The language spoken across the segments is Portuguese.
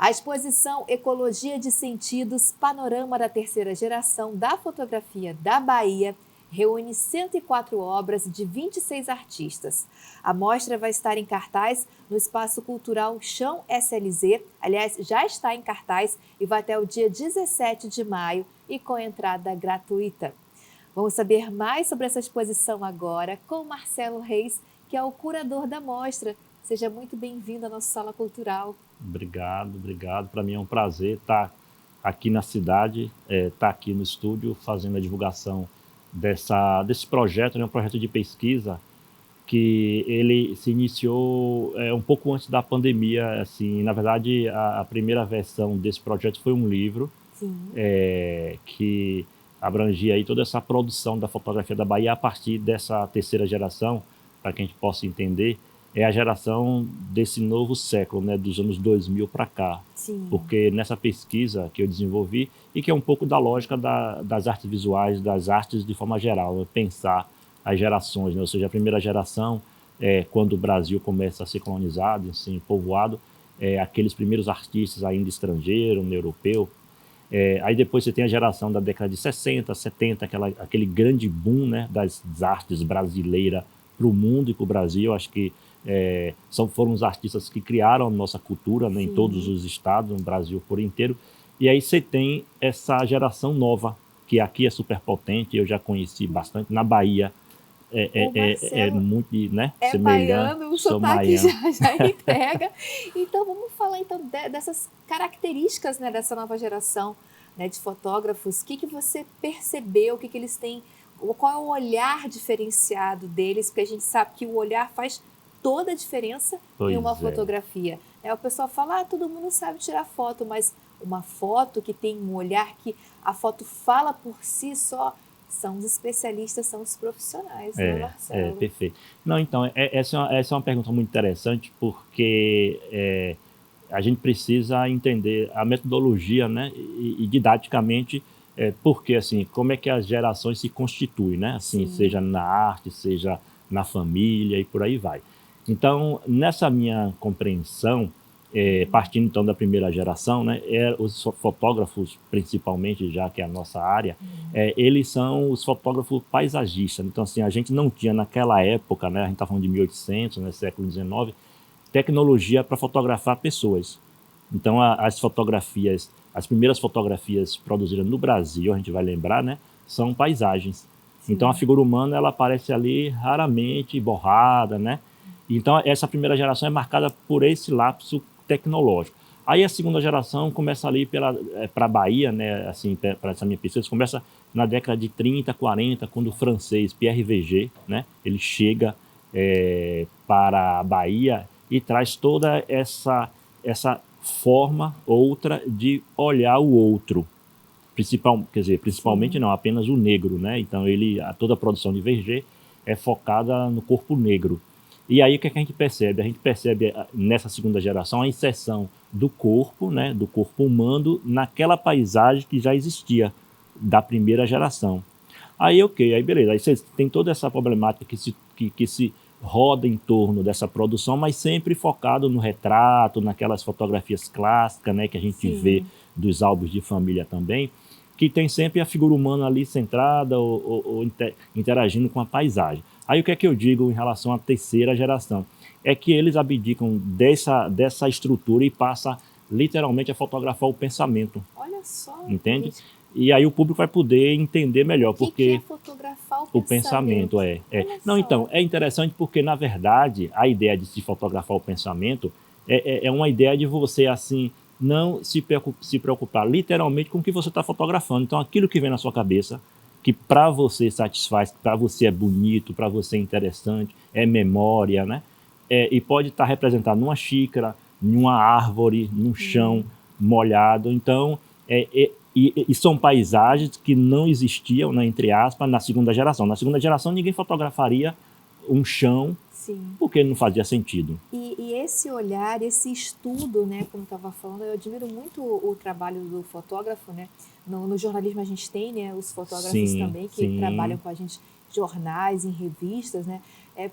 A exposição Ecologia de Sentidos, Panorama da Terceira Geração da Fotografia da Bahia reúne 104 obras de 26 artistas. A mostra vai estar em cartaz no Espaço Cultural Chão SLZ, aliás, já está em cartaz e vai até o dia 17 de maio e com entrada gratuita. Vamos saber mais sobre essa exposição agora com Marcelo Reis, que é o curador da mostra. Seja muito bem-vindo à nossa Sala Cultural. Obrigado. Para mim é um prazer estar aqui na cidade, estar aqui no estúdio fazendo a divulgação desse projeto, né, um projeto de pesquisa que ele se iniciou um pouco antes da pandemia. Assim, na verdade, a primeira versão desse projeto foi um livro que abrangia aí toda essa produção da fotografia da Bahia a partir dessa terceira geração, para que a gente possa entender, é a geração desse novo século, né, dos anos 2000 para cá. Sim. Porque nessa pesquisa que eu desenvolvi, e que é um pouco da lógica das artes visuais, das artes de forma geral, pensar as gerações, né? Ou seja, a primeira geração, quando o Brasil começa a ser colonizado, assim, povoado, aqueles primeiros artistas ainda estrangeiros, europeu. Aí depois você tem a geração da década de 60, 70, aquele grande boom, né, das artes brasileiras para o mundo e para o Brasil. Acho que foram os artistas que criaram a nossa cultura, né, em todos os estados, no Brasil por inteiro. E aí você tem essa geração nova, que aqui é super potente, eu já conheci bastante. Na Bahia é muito, né, semelhante. Baiano, o sotaque já entrega. Então vamos falar então dessas características, né, dessa nova geração, né, de fotógrafos. O que você percebeu, o que eles têm, qual é o olhar diferenciado deles, porque a gente sabe que o olhar faz toda a diferença em uma fotografia. O pessoal fala, todo mundo sabe tirar foto, mas uma foto que tem um olhar que a foto fala por si só, são os especialistas, são os profissionais, né, Marcelo? Perfeito. Não, então, essa é uma pergunta muito interessante, porque a gente precisa entender a metodologia, né, e didaticamente, porque, assim, como é que as gerações se constituem, né, assim, seja na arte, seja na família e por aí vai. Então, nessa minha compreensão, partindo então da primeira geração, né, os fotógrafos, principalmente, já que é a nossa área, eles são os fotógrafos paisagistas. Então, assim, a gente não tinha naquela época, né, a gente está falando de 1800, né, século XIX, tecnologia para fotografar pessoas. Então, as primeiras fotografias produzidas no Brasil, a gente vai lembrar, né, são paisagens. Então, a figura humana, ela aparece ali raramente, borrada, né? Então, essa primeira geração é marcada por esse lapso tecnológico. Aí a segunda geração começa ali para a Bahia, né, assim, para essa minha pesquisa, começa na década de 30, 40, quando o francês Pierre Véget, né, ele chega para a Bahia e traz toda essa forma outra de olhar o outro. Principalmente não, apenas o negro, né? Então toda a produção de Véget é focada no corpo negro. E aí o que a gente percebe? A gente percebe nessa segunda geração a inserção do corpo, né, do corpo humano naquela paisagem que já existia da primeira geração. Aí aí beleza, aí você tem toda essa problemática que se roda em torno dessa produção, mas sempre focado no retrato, naquelas fotografias clássicas, né, que a gente vê dos álbuns de família também, que tem sempre a figura humana ali centrada ou interagindo com a paisagem. Aí o que é que eu digo em relação à terceira geração? É que eles abdicam dessa estrutura e passam literalmente a fotografar o pensamento. Olha só. Entende? E aí o público vai poder entender melhor. O que é fotografar o pensamento? Não, então, é interessante porque, na verdade, a ideia de se fotografar o pensamento é uma ideia de você, assim, não se preocupar literalmente com o que você está fotografando. Então, aquilo que vem na sua cabeça, que para você satisfaz, para você é bonito, para você é interessante, é memória, né? E pode estar representado numa xícara, numa árvore, num chão molhado. Então, e são paisagens que não existiam, né, entre aspas, na segunda geração. Na segunda geração, ninguém fotografaria um chão, porque não fazia sentido. E esse olhar, esse estudo, né, como estava falando, eu admiro muito o trabalho do fotógrafo, né? No jornalismo a gente tem, né, os fotógrafos também que trabalham com a gente em jornais, em revistas, né?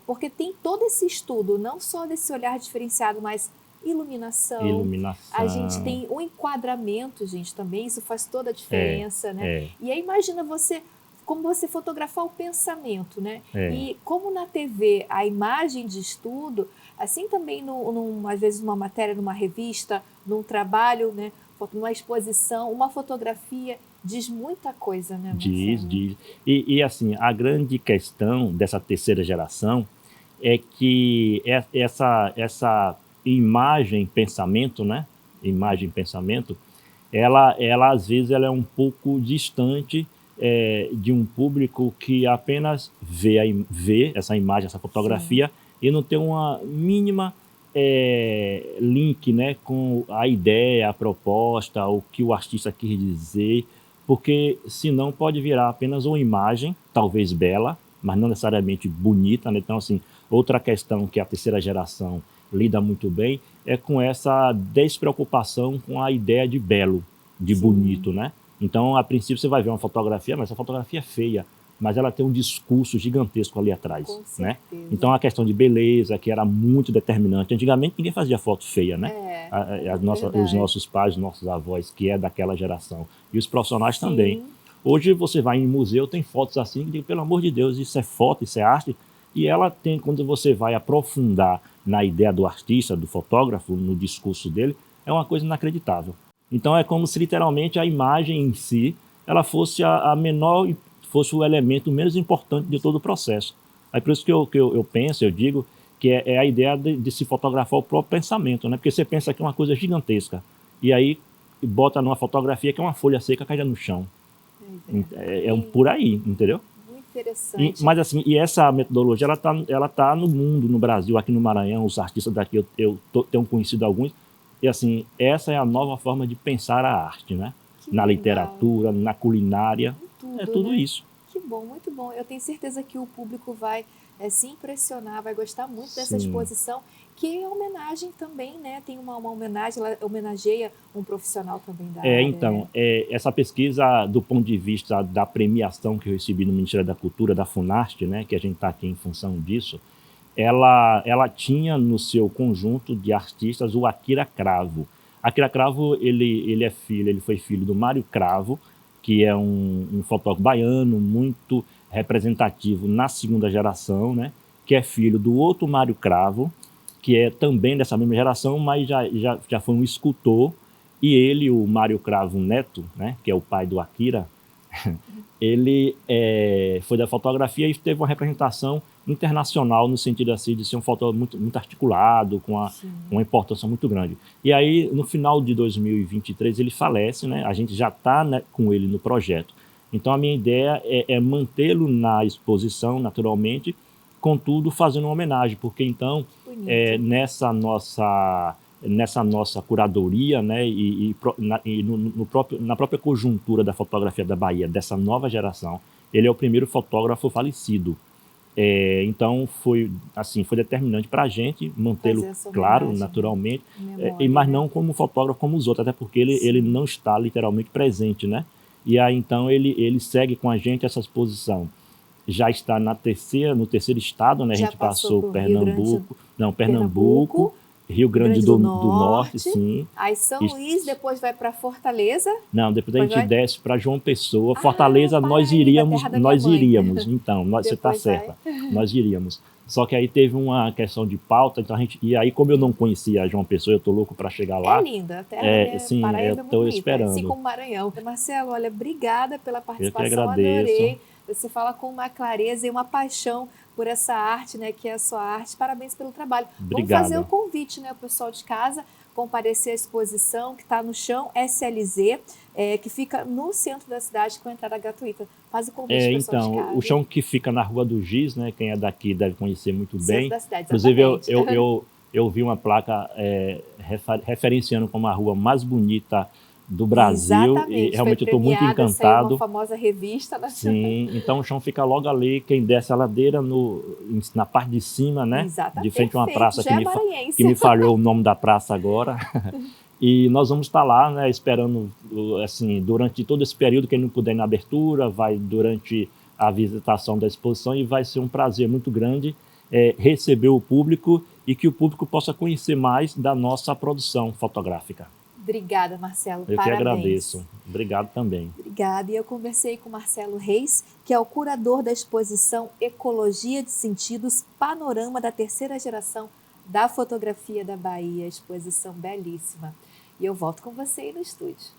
Porque tem todo esse estudo, não só desse olhar diferenciado, mas iluminação, Iluminação. a gente tem o enquadramento, gente, também, isso faz toda a diferença, né? E aí imagina como você fotografar o pensamento, né? E como na TV a imagem diz tudo, assim também às vezes numa matéria, numa revista, num trabalho, né? Numa exposição, uma fotografia diz muita coisa, né, Marcelo? Diz. E assim, a grande questão dessa terceira geração é que essa imagem-pensamento, né? Imagem-pensamento, ela às vezes ela é um pouco distante de um público que apenas vê essa imagem, essa fotografia, e não tem uma mínima link, né, com a ideia, a proposta, o que o artista quis dizer, porque senão pode virar apenas uma imagem, talvez bela, mas não necessariamente bonita, né? Então, assim, outra questão que a terceira geração lida muito bem é com essa despreocupação com a ideia de belo, de bonito, né? Então, a princípio, você vai ver uma fotografia, mas essa fotografia é feia, mas ela tem um discurso gigantesco ali atrás, né? Então, a questão de beleza, que era muito determinante. Antigamente, ninguém fazia foto feia, né? Os nossos pais, nossos avós, que é daquela geração. E os profissionais também. Hoje, você vai em museu, tem fotos assim, que, pelo amor de Deus, isso é foto, isso é arte. E ela tem, quando você vai aprofundar na ideia do artista, do fotógrafo, no discurso dele, é uma coisa inacreditável. Então, é como se, literalmente, a imagem em si, ela fosse a menor, fosse o elemento menos importante de todo o processo. É por isso que eu penso, eu digo, que é a ideia de se fotografar o próprio pensamento, né? Porque você pensa que é uma coisa gigantesca, e aí bota numa fotografia que é uma folha seca caindo no chão. Por aí, entendeu? Muito interessante. Mas assim, e essa metodologia, ela tá no mundo, no Brasil, aqui no Maranhão, os artistas daqui, eu tenho conhecido alguns, e assim, essa é a nova forma de pensar a arte, né? Na literatura, na culinária, tudo, né? Isso. Que bom, muito bom. Eu tenho certeza que o público vai se impressionar, vai gostar muito dessa exposição, que é homenagem também, né? Tem uma homenagem, ela homenageia um profissional também da área. Então, essa pesquisa, do ponto de vista da premiação que eu recebi no Ministério da Cultura, da Funarte, né? Que a gente está aqui em função disso, ela tinha no seu conjunto de artistas o Akira Cravo. Akira Cravo, ele foi filho do Mário Cravo, que é um fotógrafo baiano muito representativo na segunda geração, né? Que é filho do outro Mário Cravo, que é também dessa mesma geração, mas já foi um escultor. E ele, o Mário Cravo Neto, né? Que é o pai do Akira, ele foi da fotografia e teve uma representação internacional, no sentido assim, de ser um fotógrafo muito articulado, com uma importância muito grande. E aí, no final de 2023, ele falece, né? A gente já está, né, com ele no projeto. Então, a minha ideia é mantê-lo na exposição, naturalmente, contudo, fazendo uma homenagem, porque então, nessa nossa curadoria, né, na própria conjuntura da fotografia da Bahia, dessa nova geração, ele é o primeiro fotógrafo falecido. Então, foi determinante para a gente mantê-lo, claro, naturalmente, mas não como fotógrafo como os outros, até porque ele não está literalmente presente, né? E aí, então, ele segue com a gente essa exposição. Já está no terceiro estado, né? A gente passou Pernambuco, Rio Grande do Norte, sim. Aí São Luís, depois vai para Fortaleza? Não, depois a gente desce para João Pessoa. Fortaleza nós iríamos. Então, você está certa, nós iríamos. Só que aí teve uma questão de pauta, então e aí, como eu não conhecia João Pessoa, eu tô louco para chegar lá. É linda, a terra sim, Paraíba eu tô esperando. Assim como Maranhão. Marcelo, olha, obrigada pela participação, eu que agradeço. Adorei. Você fala com uma clareza e uma paixão por essa arte, né, que é a sua arte. Parabéns pelo trabalho. Obrigado. Vamos fazer o convite, né, o pessoal de casa, comparecer à exposição que está no chão SLZ, que fica no centro da cidade com entrada gratuita. Faz o convite, pessoal de casa. O chão que fica na Rua do Giz, né, quem é daqui deve conhecer muito bem. Centro da cidade, inclusive, eu vi uma placa referenciando como a rua mais bonita do Brasil. Exatamente. E realmente eu estou muito encantado. Uma famosa revista nacional. Sim, então o chão fica logo ali, quem desce a ladeira na parte de cima, né? Exatamente. De frente a uma praça que me falhou o nome da praça agora. E nós vamos estar lá, né, esperando, assim, durante todo esse período, quem não puder ir na abertura, vai durante a visitação da exposição, e vai ser um prazer muito grande receber o público e que o público possa conhecer mais da nossa produção fotográfica. Obrigada, Marcelo. Eu Parabéns. que agradeço. Obrigado também. Obrigada. E eu conversei com Marcelo Reis, que é o curador da exposição Ecologia de Sentidos, Panorama da Terceira Geração da Fotografia da Bahia. Exposição belíssima. E eu volto com você aí no estúdio.